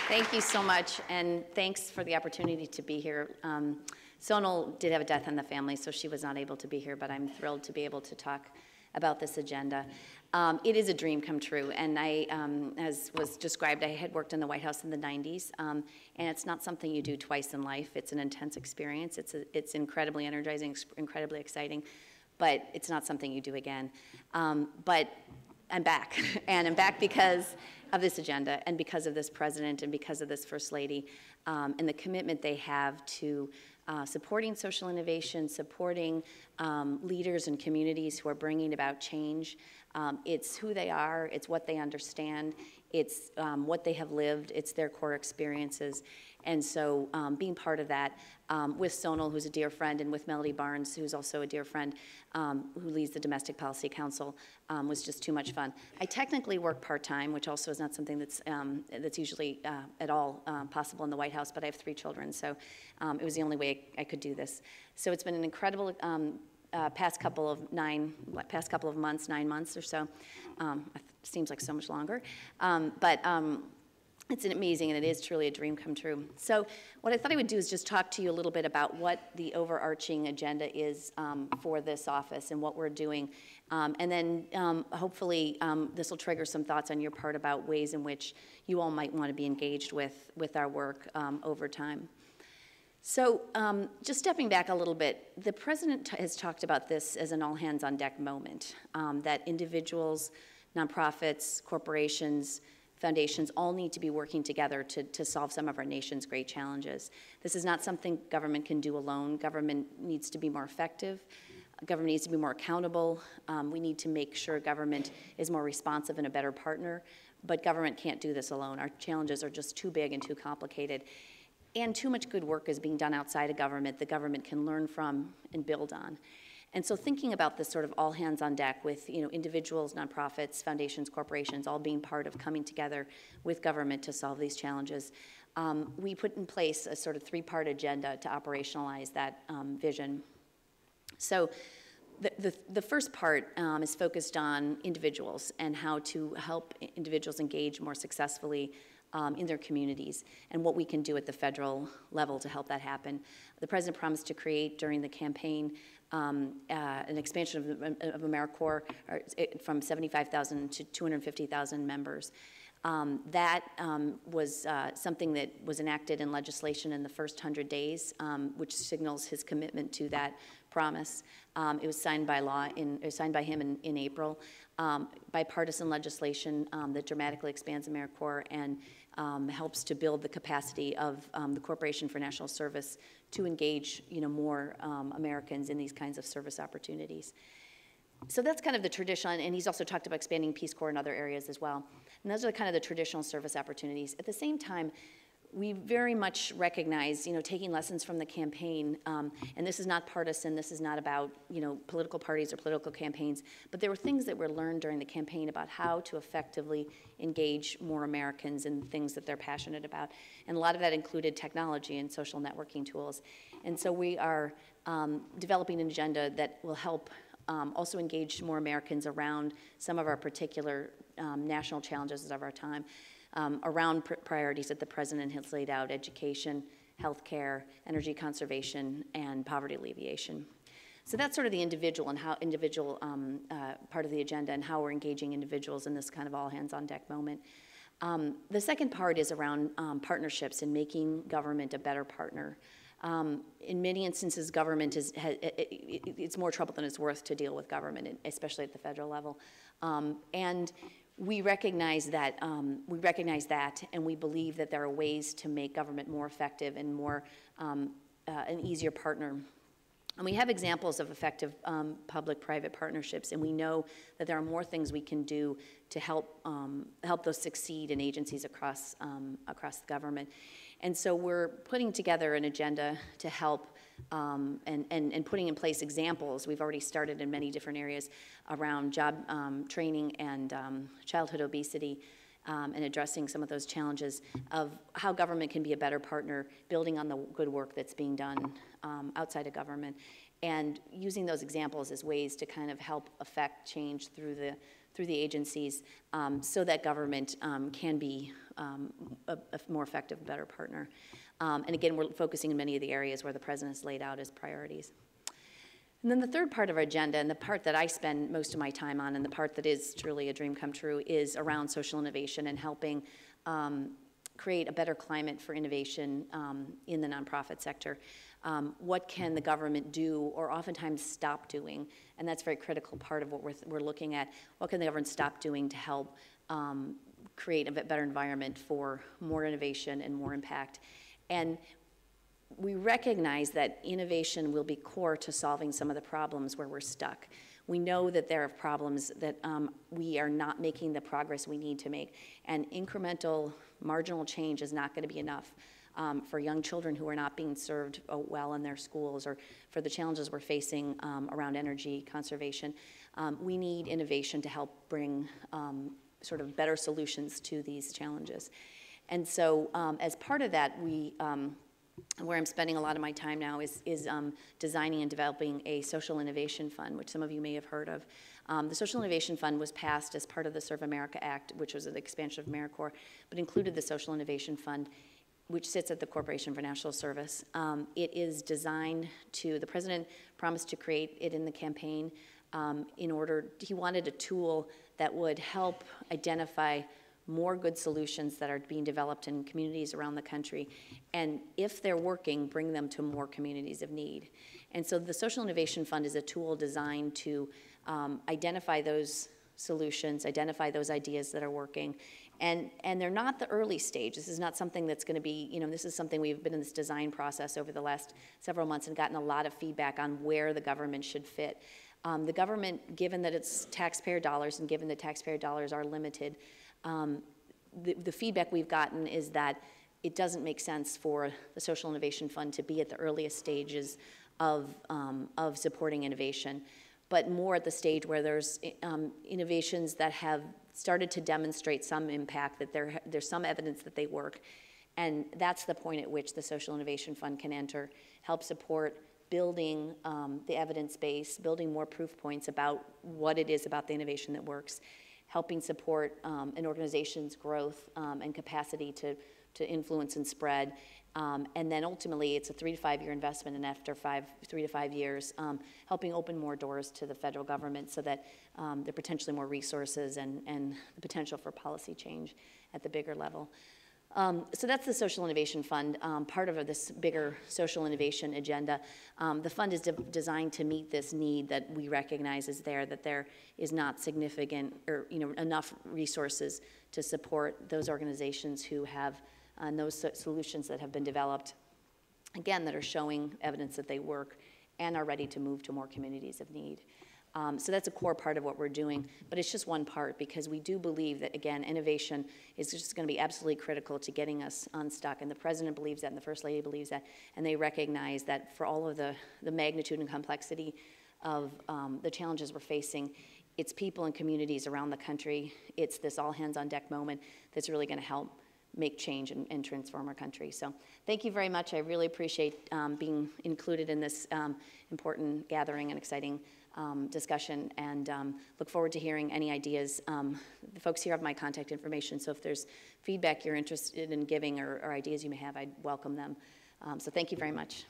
Thank you so much, and thanks for the opportunity to be here. Sonal did have a death in the family, so she was not able to be here, but I'm thrilled to be able to talk about this agenda. It is a dream come true, and I, as was described, I had worked in the White House in the 90s, and it's not something you do twice in life. It's an intense experience. It's incredibly energizing, incredibly exciting, but it's not something you do again. But I'm back, and I'm back because of this agenda, and because of this president, and because of this First Lady, and the commitment they have to supporting social innovation, supporting leaders and communities who are bringing about change. It's who they are, it's what they understand, it's what they have lived, it's their core experiences. And so being part of that with Sonal, who's a dear friend, and with Melody Barnes, who's also a dear friend, who leads the Domestic Policy Council, was just too much fun. I technically work part-time, which also is not something that's usually at all possible in the White House, but I have 3 children, so it was the only way I could do this. So it's been an incredible past couple of months, 9 months or so. Seems like so much longer, but it's amazing, and it is truly a dream come true. So what I thought I would do is just talk to you a little bit about what the overarching agenda is for this office and what we're doing. And then hopefully this will trigger some thoughts on your part about ways in which you all might want to be engaged with our work over time. So just stepping back a little bit, the president has talked about this as an all-hands-on-deck moment, that individuals, nonprofits, corporations, foundations all need to be working together to solve some of our nation's great challenges. This is not something government can do alone. Government needs to be more effective. Government needs to be more accountable. We need to make sure government is more responsive and a better partner, but government can't do this alone. Our challenges are just too big and too complicated. And too much good work is being done outside of government that government can learn from and build on. And so thinking about this sort of all hands on deck with individuals, nonprofits, foundations, corporations, all being part of coming together with government to solve these challenges, we put in place a sort of 3-part agenda to operationalize that vision. So the first part is focused on individuals and how to help individuals engage more successfully in their communities and what we can do at the federal level to help that happen. The president promised to create during the campaign an expansion of AmeriCorps from 75,000 to 250,000 members. That was something that was enacted in legislation in the first 100 days, which signals his commitment to that promise. It was signed by him in April. Bipartisan legislation that dramatically expands AmeriCorps and helps to build the capacity of the Corporation for National Service to engage more Americans in these kinds of service opportunities. So that's kind of the traditional, and he's also talked about expanding Peace Corps in other areas as well. And those are kind of the traditional service opportunities. At the same time, we very much recognize, taking lessons from the campaign, and this is not partisan, this is not about, political parties or political campaigns, but there were things that were learned during the campaign about how to effectively engage more Americans in things that they're passionate about. And a lot of that included technology and social networking tools. And so we are developing an agenda that will help also engage more Americans around some of our particular national challenges of our time. Around priorities that the president has laid out: education, healthcare, energy conservation, and poverty alleviation. So that's sort of the individual and how individual part of the agenda and how we're engaging individuals in this kind of all hands on deck moment. The second part is around partnerships and making government a better partner. In many instances, government it's more trouble than it's worth to deal with government, especially at the federal level. And we recognize that, and we believe that there are ways to make government more effective and more an easier partner. And we have examples of effective public-private partnerships, and we know that there are more things we can do to help those succeed in agencies across the government. And so we're putting together an agenda to help and putting in place examples. We've already started in many different areas around job training and childhood obesity, and addressing some of those challenges of how government can be a better partner, building on the good work that's being done outside of government, and using those examples as ways to kind of help affect change through through the agencies so that government can be a more effective, better partner. And again, we're focusing in many of the areas where the president has laid out as priorities. And then the third part of our agenda, and the part that I spend most of my time on, and the part that is truly a dream come true, is around social innovation and helping create a better climate for innovation in the nonprofit sector. What can the government do, or oftentimes stop doing? And that's a very critical part of what we're looking at. What can the government stop doing to help create a better environment for more innovation and more impact? And we recognize that innovation will be core to solving some of the problems where we're stuck. We know that there are problems that we are not making the progress we need to make, and incremental, marginal change is not going to be enough for young children who are not being served well in their schools, or for the challenges we're facing around energy conservation. We need innovation to help bring sort of better solutions to these challenges. And so as part of that, where I'm spending a lot of my time now is designing and developing a social innovation fund, which some of you may have heard of. The Social Innovation Fund was passed as part of the Serve America Act, which was an expansion of AmeriCorps, but included the Social Innovation Fund, which sits at the Corporation for National Service. It is designed to, the president promised to create it in the campaign he wanted a tool that would help identify more good solutions that are being developed in communities around the country, and if they're working, bring them to more communities of need. And so the Social Innovation Fund is a tool designed to identify those solutions, identify those ideas that are working, and they're not the early stage. This is not something that's going to be, this is something we've been in this design process over the last several months and gotten a lot of feedback on where the government should fit. The government, given that it's taxpayer dollars and given that taxpayer dollars are limited, the feedback we've gotten is that it doesn't make sense for the Social Innovation Fund to be at the earliest stages of supporting innovation, but more at the stage where there's innovations that have started to demonstrate some impact, that there's some evidence that they work, and that's the point at which the Social Innovation Fund can enter, help support building the evidence base, building more proof points about what it is about the innovation that works, helping support an organization's growth and capacity to influence and spread. And then ultimately, it's a 3 to 5 year investment, and after 3 to 5 years, helping open more doors to the federal government so that there are potentially more resources and the potential for policy change at the bigger level. So that's the Social Innovation Fund, part of this bigger social innovation agenda. The fund is designed to meet this need that we recognize is there, that there is not significant or enough resources to support those organizations who have those solutions that have been developed, again, that are showing evidence that they work and are ready to move to more communities of need. So that's a core part of what we're doing, but it's just one part, because we do believe that, again, innovation is just going to be absolutely critical to getting us unstuck, and the president believes that, and the first lady believes that, and they recognize that for all of the magnitude and complexity of the challenges we're facing, it's people and communities around the country, it's this all hands on deck moment that's really going to help make change and transform our country. So thank you very much. I really appreciate being included in this important gathering and exciting discussion, and look forward to hearing any ideas. The folks here have my contact information, so if there's feedback you're interested in giving or ideas you may have, I'd welcome them. So thank you very much.